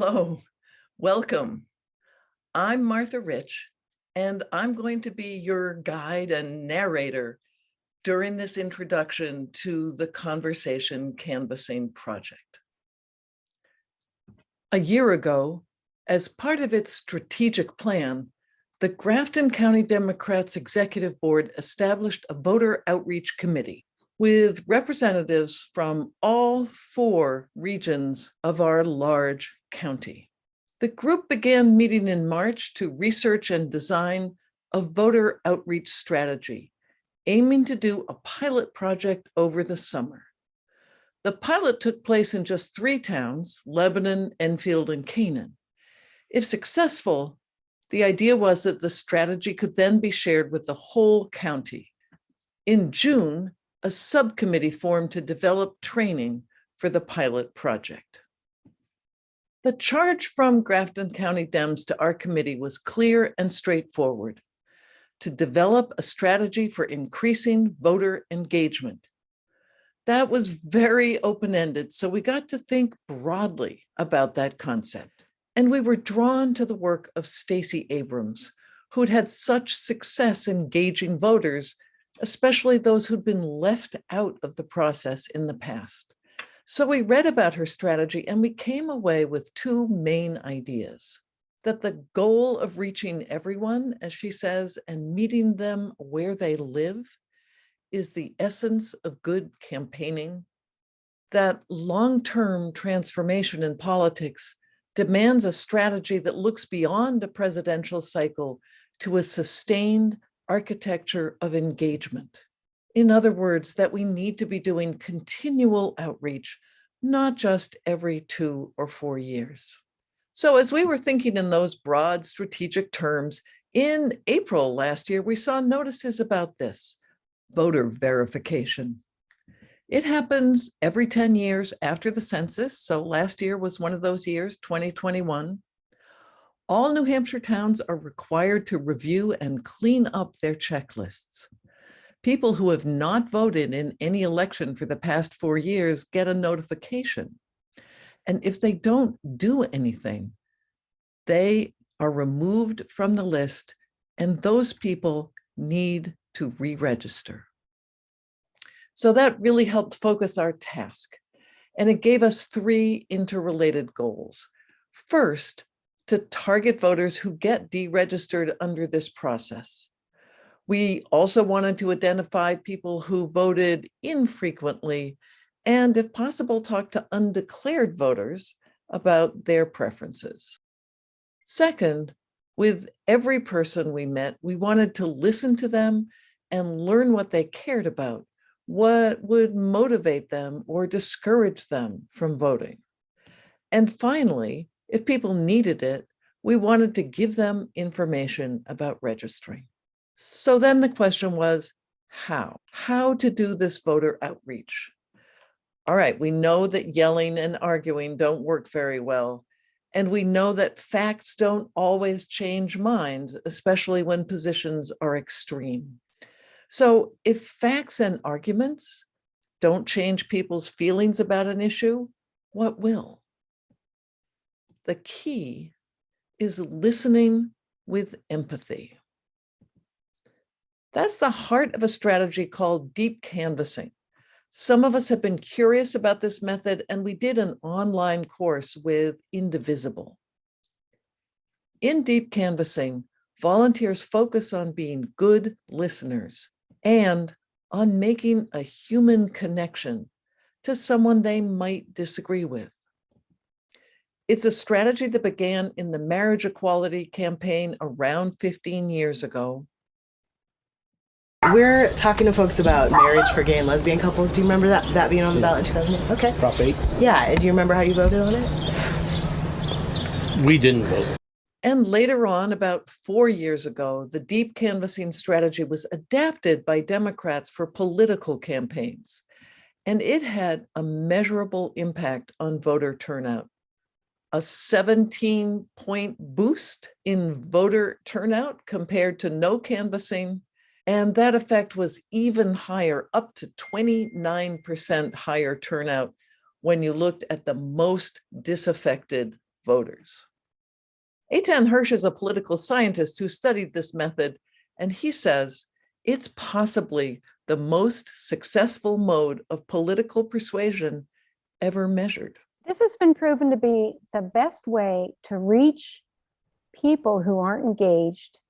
Hello, welcome. I'm Martha Rich, and I'm going to be your guide and narrator during this introduction to the Conversation Canvassing Project. A year ago, as part of its strategic plan, the Grafton County Democrats Executive Board established a voter outreach committee with representatives from all 4 regions of our large county. The group began meeting in March to research and design a voter outreach strategy, aiming to do a pilot project over the summer. The pilot took place in just 3 towns, Lebanon, Enfield, and Canaan. If successful, the idea was that the strategy could then be shared with the whole county. In June, a subcommittee formed to develop training for the pilot project. The charge from Grafton County Dems to our committee was clear and straightforward: to develop a strategy for increasing voter engagement. That was very open-ended, so we got to think broadly about that concept. And we were drawn to the work of Stacey Abrams, who'd had such success engaging voters, especially those who'd been left out of the process in the past. So we read about her strategy and we came away with 2 main ideas: that the goal of reaching everyone, as she says, and meeting them where they live is the essence of good campaigning, that long-term transformation in politics demands a strategy that looks beyond a presidential cycle to a sustained architecture of engagement. In other words, that we need to be doing continual outreach, not just every 2 or 4 years. So as we were thinking in those broad strategic terms, in April last year, we saw notices about this: voter verification. It happens every 10 years after the census. So last year was one of those years, 2021. All New Hampshire towns are required to review and clean up their checklists. People who have not voted in any election for the past 4 years get a notification. And if they don't do anything, they are removed from the list, and those people need to re-register. So that really helped focus our task, and it gave us 3 interrelated goals. First, to target voters who get deregistered under this process. We also wanted to identify people who voted infrequently and, if possible, talk to undeclared voters about their preferences. Second, with every person we met, we wanted to listen to them and learn what they cared about, what would motivate them or discourage them from voting. And finally, if people needed it, we wanted to give them information about registering. So then the question was, how to do this voter outreach? All right, we know that yelling and arguing don't work very well. And we know that facts don't always change minds, especially when positions are extreme. So if facts and arguments don't change people's feelings about an issue, what will? The key is listening with empathy. That's the heart of a strategy called deep canvassing. Some of us have been curious about this method, and we did an online course with Indivisible. In deep canvassing, volunteers focus on being good listeners and on making a human connection to someone they might disagree with. It's a strategy that began in the marriage equality campaign around 15 years ago. We're talking to folks about marriage for gay and lesbian couples. Do you remember that being on the ballot in 2008? Okay. Prop 8. Yeah, do you remember how you voted on it? We didn't vote. And later on, about 4 years ago, the deep canvassing strategy was adapted by Democrats for political campaigns, and it had a measurable impact on voter turnout. A 17-point boost in voter turnout compared to no canvassing, and that effect was even higher, up to 29% higher turnout when you looked at the most disaffected voters. Eitan Hirsch is a political scientist who studied this method, and he says it's possibly the most successful mode of political persuasion ever measured. This has been proven to be the best way to reach people who aren't engaged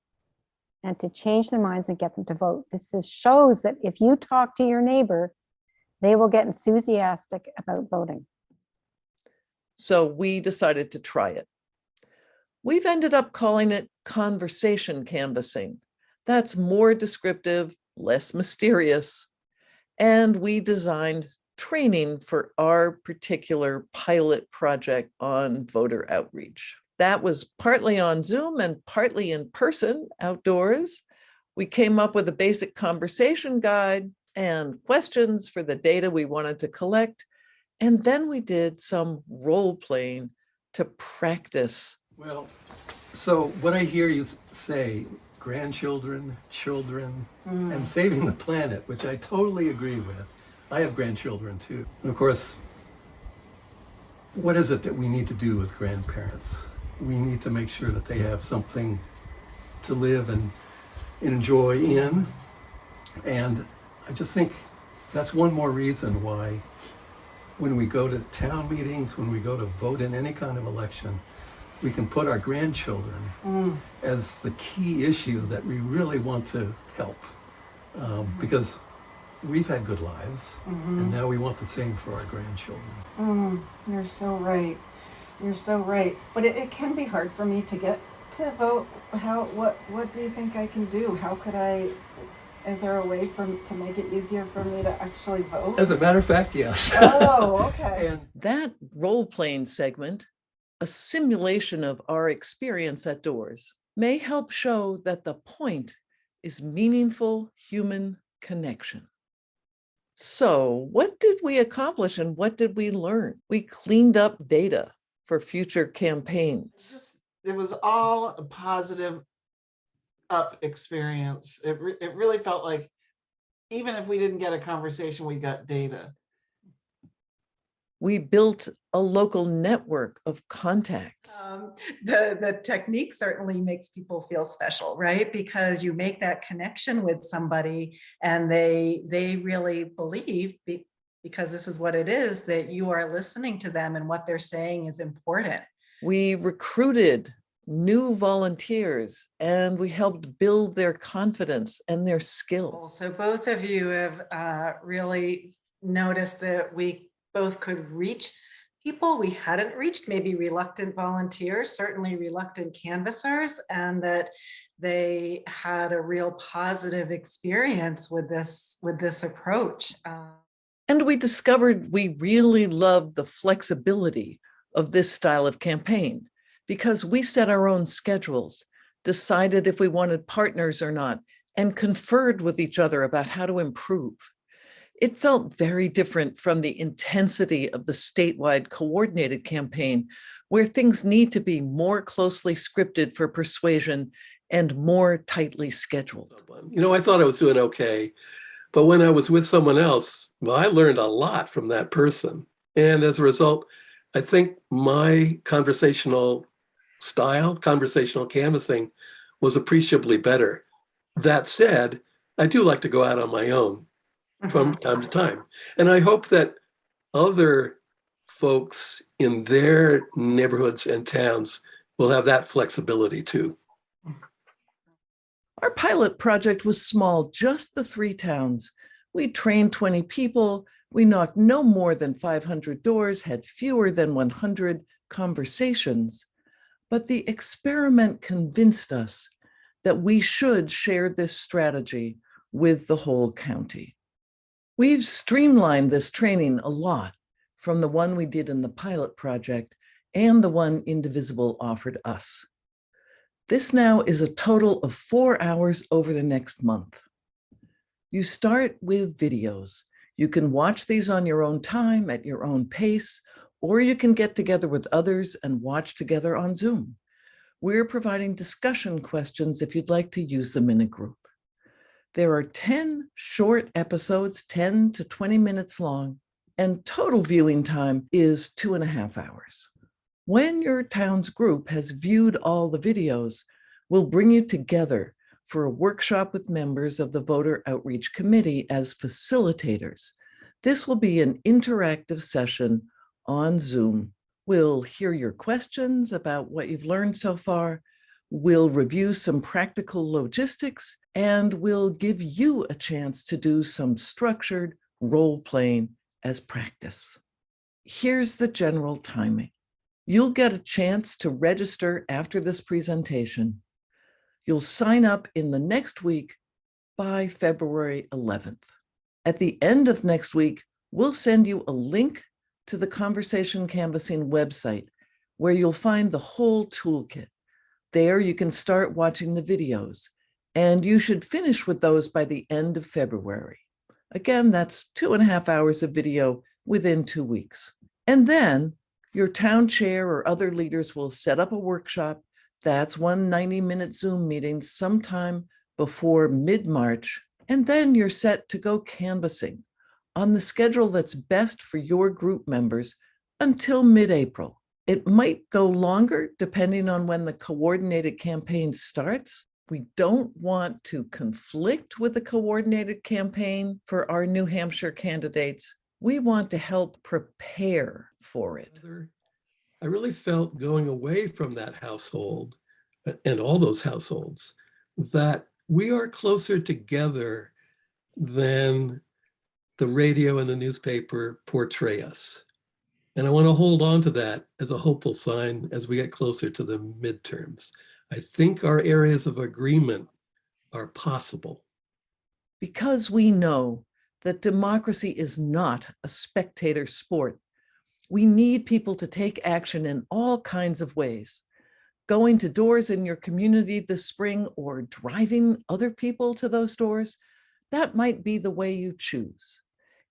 and to change their minds and get them to vote. Shows that if you talk to your neighbor, they will get enthusiastic about voting. So we decided to try it. We've ended up calling it conversation canvassing. That's more descriptive, less mysterious. And we designed training for our particular pilot project on voter outreach. That was partly on Zoom and partly in person outdoors. We came up with a basic conversation guide and questions for the data we wanted to collect. And then we did some role playing to practice. Well, so what I hear you say, grandchildren, children, and saving the planet, which I totally agree with. I have grandchildren too. And of course, what is it that we need to do with grandparents? We need to make sure that they have something to live and enjoy in. And I just think that's one more reason why when we go to town meetings, when we go to vote in any kind of election, we can put our grandchildren as the key issue that we really want to help. Because we've had good lives, and now we want the same for our grandchildren. You're so right. You're so right. But it can be hard for me to get to vote. What do you think I can do? How could I, is there a way to make it easier for me to actually vote? As a matter of fact, yes. Oh, okay. And That role-playing segment, a simulation of our experience at doors, may help show that the point is meaningful human connection. So what did we accomplish and what did we learn? We cleaned up data for future campaigns. It was all a positive up experience. It really felt like even if we didn't get a conversation, we got data. We built a local network of contacts. The technique certainly makes people feel special, right? Because you make that connection with somebody and they really believe, because this is what it is, that you are listening to them and what they're saying is important. We recruited new volunteers and we helped build their confidence and their skill. So both of you have really noticed that we both could reach people we hadn't reached, maybe reluctant volunteers, certainly reluctant canvassers, and that they had a real positive experience with this approach. And we discovered we really loved the flexibility of this style of campaign because we set our own schedules, decided if we wanted partners or not, and conferred with each other about how to improve. It felt very different from the intensity of the statewide coordinated campaign, where things need to be more closely scripted for persuasion and more tightly scheduled. you know, I thought I was doing okay, but when I was with someone else, well, I learned a lot from that person. And as a result, I think my conversational style, conversational canvassing, was appreciably better. That said, I do like to go out on my own from time to time. And I hope that other folks in their neighborhoods and towns will have that flexibility too. Our pilot project was small, just the 3 towns. We trained 20 people. We knocked no more than 500 doors, had fewer than 100 conversations. But the experiment convinced us that we should share this strategy with the whole county. We've streamlined this training a lot from the one we did in the pilot project and the one Indivisible offered us. This now is a total of 4 hours over the next month. You start with videos. You can watch these on your own time, at your own pace, or you can get together with others and watch together on Zoom. We're providing discussion questions if you'd like to use them in a group. There are 10 short episodes, 10 to 20 minutes long, and total viewing time is 2.5 hours. When your town's group has viewed all the videos, we'll bring you together for a workshop with members of the Voter Outreach Committee as facilitators. This will be an interactive session on Zoom. We'll hear your questions about what you've learned so far. We'll review some practical logistics, and we'll give you a chance to do some structured role-playing as practice. Here's the general timing. You'll get a chance to register after this presentation. You'll sign up in the next week by February 11th. At the end of next week, we'll send you a link to the Conversation Canvassing website where you'll find the whole toolkit. There you can start watching the videos, and you should finish with those by the end of February. Again, that's 2.5 hours of video within 2 weeks. And then your town chair or other leaders will set up a workshop. That's one 90-minute Zoom meeting sometime before mid-March. And then you're set to go canvassing on the schedule that's best for your group members until mid-April. It might go longer depending on when the coordinated campaign starts. We don't want to conflict with the coordinated campaign for our New Hampshire candidates. We want to help prepare for it. I really felt going away from that household and all those households that we are closer together than the radio and the newspaper portray us. And I want to hold on to that as a hopeful sign as we get closer to the midterms. I think our areas of agreement are possible. Because we know that democracy is not a spectator sport, we need people to take action in all kinds of ways. Going to doors in your community this spring or driving other people to those doors, that might be the way you choose.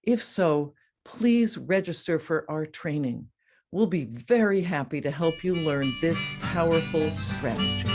If so, please register for our training. We'll be very happy to help you learn this powerful strategy.